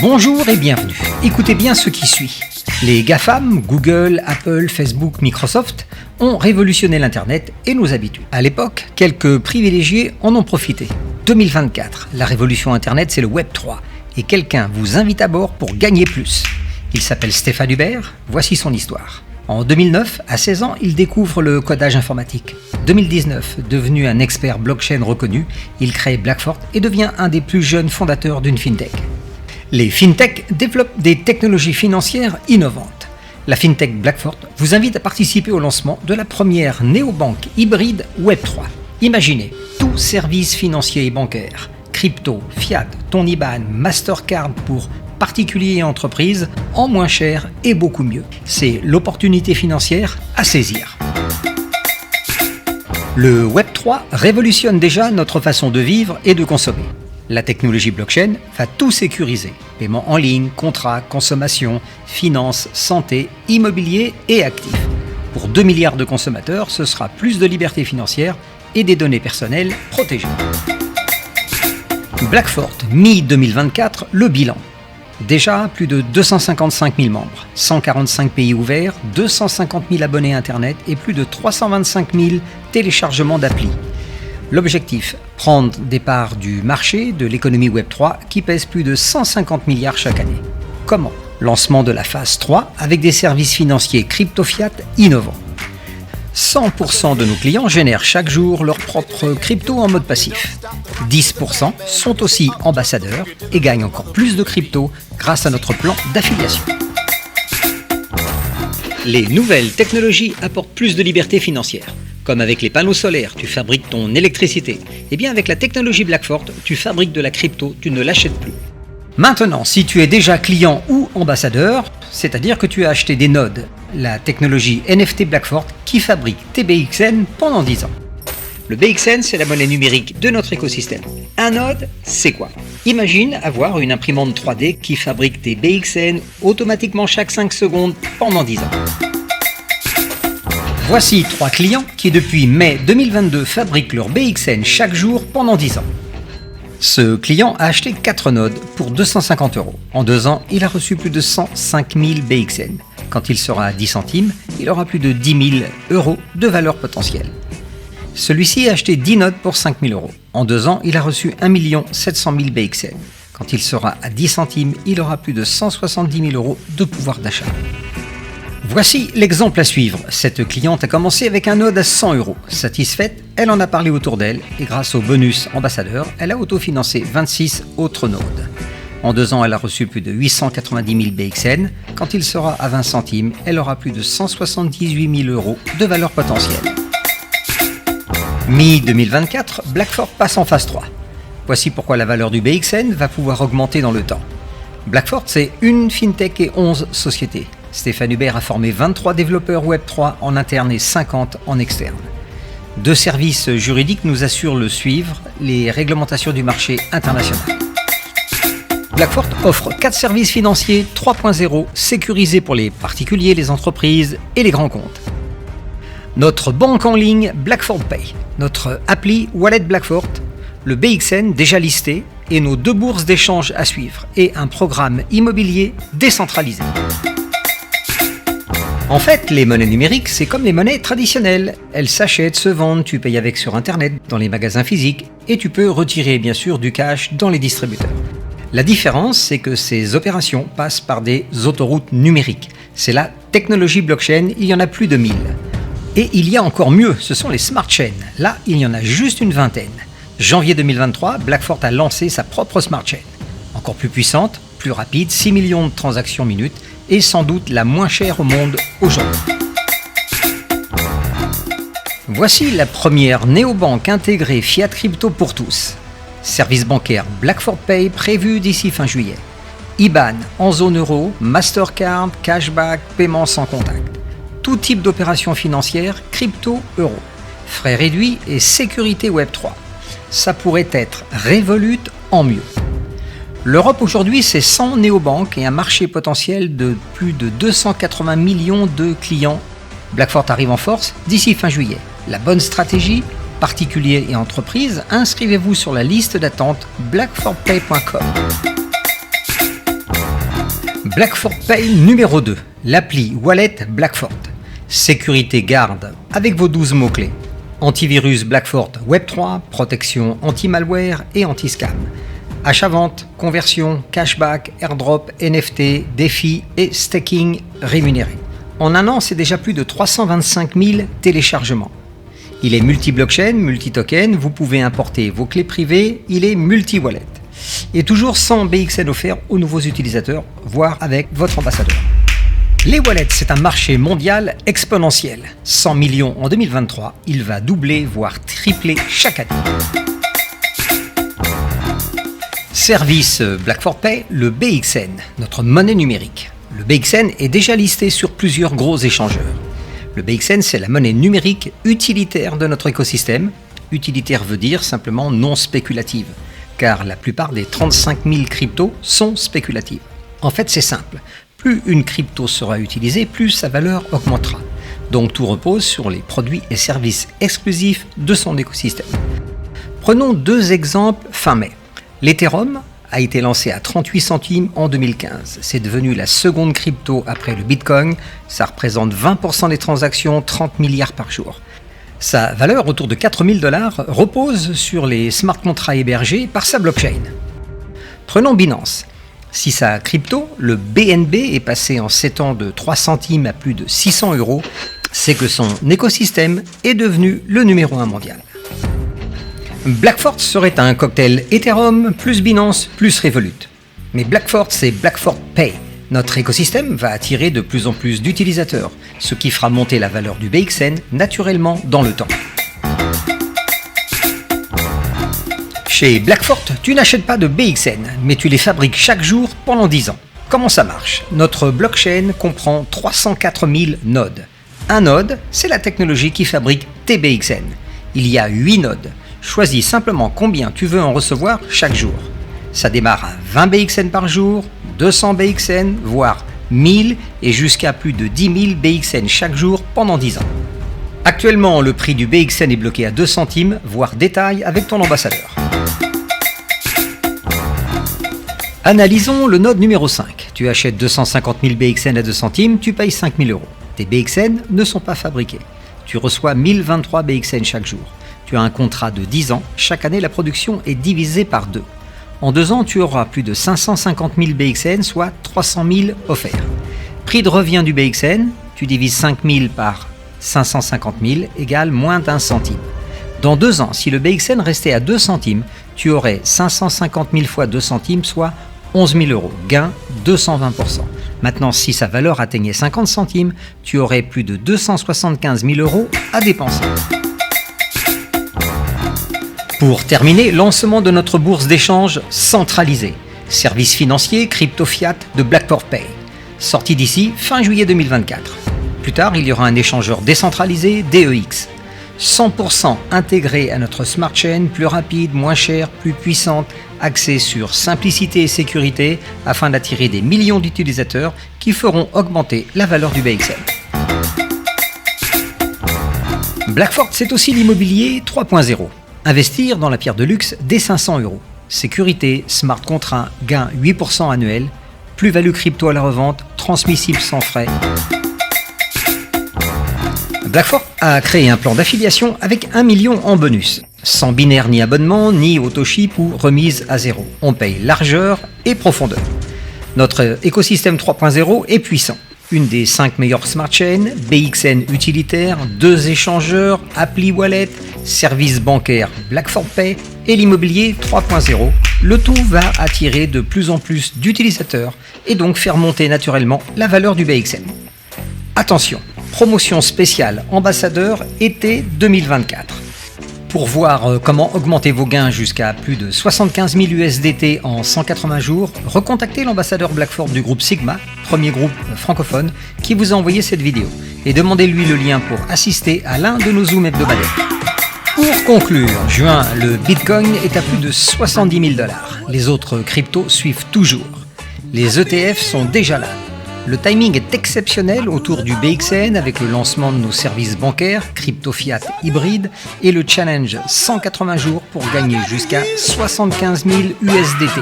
Bonjour et bienvenue. Écoutez bien ce qui suit. Les GAFAM, Google, Apple, Facebook, Microsoft, ont révolutionné l'Internet et nos habitudes. À l'époque, quelques privilégiés en ont profité. 2024, la révolution Internet, c'est le Web 3. Et quelqu'un vous invite à bord pour gagner plus. Il s'appelle Stéphane Hubert, voici son histoire. En 2009, à 16 ans, il découvre le codage informatique. 2019, devenu un expert blockchain reconnu, il crée Blackfort et devient un des plus jeunes fondateurs d'une fintech. Les fintechs développent des technologies financières innovantes. La fintech Blackfort vous invite à participer au lancement de la première néobanque hybride Web3. Imaginez, tout service financier et bancaire, crypto, fiat, ton IBAN, Mastercard pour particuliers et entreprises, en moins cher et beaucoup mieux. C'est l'opportunité financière à saisir. Le Web3 révolutionne déjà notre façon de vivre et de consommer. La technologie blockchain va tout sécuriser. Paiement en ligne, contrats, consommation, finances, santé, immobilier et actifs. Pour 2 milliards de consommateurs, ce sera plus de liberté financière et des données personnelles protégées. Blackfort, mi-2024, le bilan. Déjà plus de 255 000 membres, 145 pays ouverts, 250 000 abonnés Internet et plus de 325 000 téléchargements d'applis. L'objectif, prendre des parts du marché de l'économie Web3 qui pèse plus de 150 milliards chaque année. Comment ? Lancement de la phase 3 avec des services financiers crypto-fiat innovants. 100% de nos clients génèrent chaque jour leur propre crypto en mode passif. 10% sont aussi ambassadeurs et gagnent encore plus de crypto grâce à notre plan d'affiliation. Les nouvelles technologies apportent plus de liberté financière. Comme avec les panneaux solaires, tu fabriques ton électricité. Et bien avec la technologie Blackfort, tu fabriques de la crypto, tu ne l'achètes plus. Maintenant, si tu es déjà client ou ambassadeur, c'est-à-dire que tu as acheté des nodes, la technologie NFT Blackfort qui fabrique tes BXN pendant 10 ans. Le BXN, c'est la monnaie numérique de notre écosystème. Un node, c'est quoi ? Imagine avoir une imprimante 3D qui fabrique tes BXN automatiquement chaque 5 secondes pendant 10 ans. Voici 3 clients qui depuis mai 2022 fabriquent leur BXN chaque jour pendant 10 ans. Ce client a acheté 4 nodes pour 250 €. En 2 ans, il a reçu plus de 105 000 BXN. Quand il sera à 10 centimes, il aura plus de 10 000 € de valeur potentielle. Celui-ci a acheté 10 nodes pour 5 000 €. En 2 ans, il a reçu 1 700 000 BXN. Quand il sera à 10 centimes, il aura plus de 170 000 € de pouvoir d'achat. Voici l'exemple à suivre. Cette cliente a commencé avec un node à 100 €. Satisfaite, elle en a parlé autour d'elle et grâce au bonus ambassadeur, elle a autofinancé 26 autres nodes. En 2 ans, elle a reçu plus de 890 000 BXN. Quand il sera à 20 centimes, elle aura plus de 178 000 € de valeur potentielle. Mi-2024, Blackfort passe en phase 3. Voici pourquoi la valeur du BXN va pouvoir augmenter dans le temps. Blackfort, c'est une fintech et 11 sociétés. Stéphane Hubert a formé 23 développeurs Web3 en interne et 50 en externe. 2 services juridiques nous assurent le suivre, les réglementations du marché international. Blackfort offre 4 services financiers 3.0 sécurisés pour les particuliers, les entreprises et les grands comptes. Notre banque en ligne Blackfort Pay, notre appli Wallet Blackfort, le BXN déjà listé et nos 2 bourses d'échange à suivre et un programme immobilier décentralisé. En fait, les monnaies numériques, c'est comme les monnaies traditionnelles. Elles s'achètent, se vendent, tu payes avec sur Internet, dans les magasins physiques, et tu peux retirer bien sûr du cash dans les distributeurs. La différence, c'est que ces opérations passent par des autoroutes numériques. C'est la technologie blockchain, il y en a plus de 1000. Et il y a encore mieux, ce sont les smart chains. Là, il y en a juste une vingtaine. Janvier 2023, Blackfort a lancé sa propre smart chain. Encore plus puissante, plus rapide, 6 millions de transactions minutes, et sans doute la moins chère au monde aujourd'hui. Voici la première néobanque intégrée Fiat Crypto pour tous. Service bancaire Blackfort Pay prévu d'ici fin juillet. IBAN en zone euro, Mastercard, cashback, paiement sans contact. Tout type d'opération financière, crypto, euro. Frais réduits et sécurité Web3. Ça pourrait être Revolut en mieux. L'Europe aujourd'hui, c'est 100 néobanques et un marché potentiel de plus de 280 millions de clients. Blackfort arrive en force d'ici fin juillet. La bonne stratégie, particuliers et entreprises, inscrivez-vous sur la liste d'attente blackfortpay.com. Blackford Pay numéro 2, l'appli Wallet Blackford. Sécurité garde avec vos 12 mots-clés. Antivirus Blackford Web3, protection anti-malware et anti-scam. Achat-vente, conversion, cashback, airdrop, NFT, défis et staking rémunéré. En un an, c'est déjà plus de 325 000 téléchargements. Il est multi-blockchain, multi-token, vous pouvez importer vos clés privées, il est multi-wallet. Et toujours 100 BXN offerts aux nouveaux utilisateurs, voire avec votre ambassadeur. Les wallets, c'est un marché mondial exponentiel. 100 millions en 2023, il va doubler, voire tripler chaque année. Service Blackford Pay, le BXN, notre monnaie numérique. Le BXN est déjà listé sur plusieurs gros échangeurs. Le BXN, c'est la monnaie numérique utilitaire de notre écosystème. Utilitaire veut dire simplement non spéculative, car la plupart des 35 000 cryptos sont spéculatives. En fait, c'est simple. Plus une crypto sera utilisée, plus sa valeur augmentera. Donc tout repose sur les produits et services exclusifs de son écosystème. Prenons 2 exemples fin mai. L'Ethereum a été lancé à 38 centimes en 2015. C'est devenu la seconde crypto après le Bitcoin. Ça représente 20% des transactions, 30 milliards par jour. Sa valeur, autour de 4 000 $, repose sur les smart contracts hébergés par sa blockchain. Prenons Binance. Si sa crypto, le BNB, est passé en 7 ans de 3 centimes à plus de 600 €, c'est que son écosystème est devenu le numéro 1 mondial. Blackford serait un cocktail Ethereum plus Binance plus Revolut. Mais Blackford, c'est Blackford Pay. Notre écosystème va attirer de plus en plus d'utilisateurs, ce qui fera monter la valeur du BXN naturellement dans le temps. Chez Blackford, tu n'achètes pas de BXN, mais tu les fabriques chaque jour pendant 10 ans. Comment ça marche ? Notre blockchain comprend 304 000 nodes. Un node, c'est la technologie qui fabrique tes BXN. Il y a 8 nodes. Choisis simplement combien tu veux en recevoir chaque jour. Ça démarre à 20 BXN par jour, 200 BXN, voire 1000 et jusqu'à plus de 10 000 BXN chaque jour pendant 10 ans. Actuellement, le prix du BXN est bloqué à 2 centimes, voire détail avec ton ambassadeur. Analysons le node numéro 5. Tu achètes 250 000 BXN à 2 centimes, tu payes 5 000 €. Tes BXN ne sont pas fabriqués. Tu reçois 1023 BXN chaque jour. Tu as un contrat de 10 ans. Chaque année, la production est divisée par 2. En 2 ans, tu auras plus de 550 000 BXN, soit 300 000 offerts. Prix de revient du BXN, tu divises 5 000 par 550 000 égale moins d'1 centime. Dans 2 ans, si le BXN restait à 2 centimes, tu aurais 550 000 fois 2 centimes, soit 11 000 €, gain 220%. Maintenant, si sa valeur atteignait 50 centimes, tu aurais plus de 275 000 € à dépenser. Pour terminer, lancement de notre bourse d'échange centralisée. Service financier crypto fiat de Blackford Pay. Sortie d'ici fin juillet 2024. Plus tard, il y aura un échangeur décentralisé DEX. 100% intégré à notre smart chain, plus rapide, moins cher, plus puissante, axée sur simplicité et sécurité afin d'attirer des millions d'utilisateurs qui feront augmenter la valeur du BXN. Blackford, c'est aussi l'immobilier 3.0. Investir dans la pierre de luxe dès 500 €. Sécurité, smart contract, gain 8% annuel, plus-value crypto à la revente, transmissible sans frais. Blackford a créé un plan d'affiliation avec 1 million en bonus. Sans binaire ni abonnement, ni autoship ou remise à 0. On paye largeur et profondeur. Notre écosystème 3.0 est puissant. Une des 5 meilleures smart chains, BXN utilitaire, 2 échangeurs, appli wallet, service bancaire Blackford Pay et l'immobilier 3.0. Le tout va attirer de plus en plus d'utilisateurs et donc faire monter naturellement la valeur du BXN. Attention, promotion spéciale ambassadeur été 2024. Pour voir comment augmenter vos gains jusqu'à plus de 75 000 USDT en 180 jours, recontactez l'ambassadeur Blackford du groupe Sigma, premier groupe francophone, qui vous a envoyé cette vidéo, et demandez-lui le lien pour assister à l'un de nos zooms hebdomadaires. Pour conclure, juin, le Bitcoin est à plus de 70 000 $. Les autres cryptos suivent toujours. Les ETF sont déjà là. Le timing est exceptionnel autour du BXN avec le lancement de nos services bancaires, crypto fiat hybride et le challenge 180 jours pour gagner jusqu'à 75 000 USDT.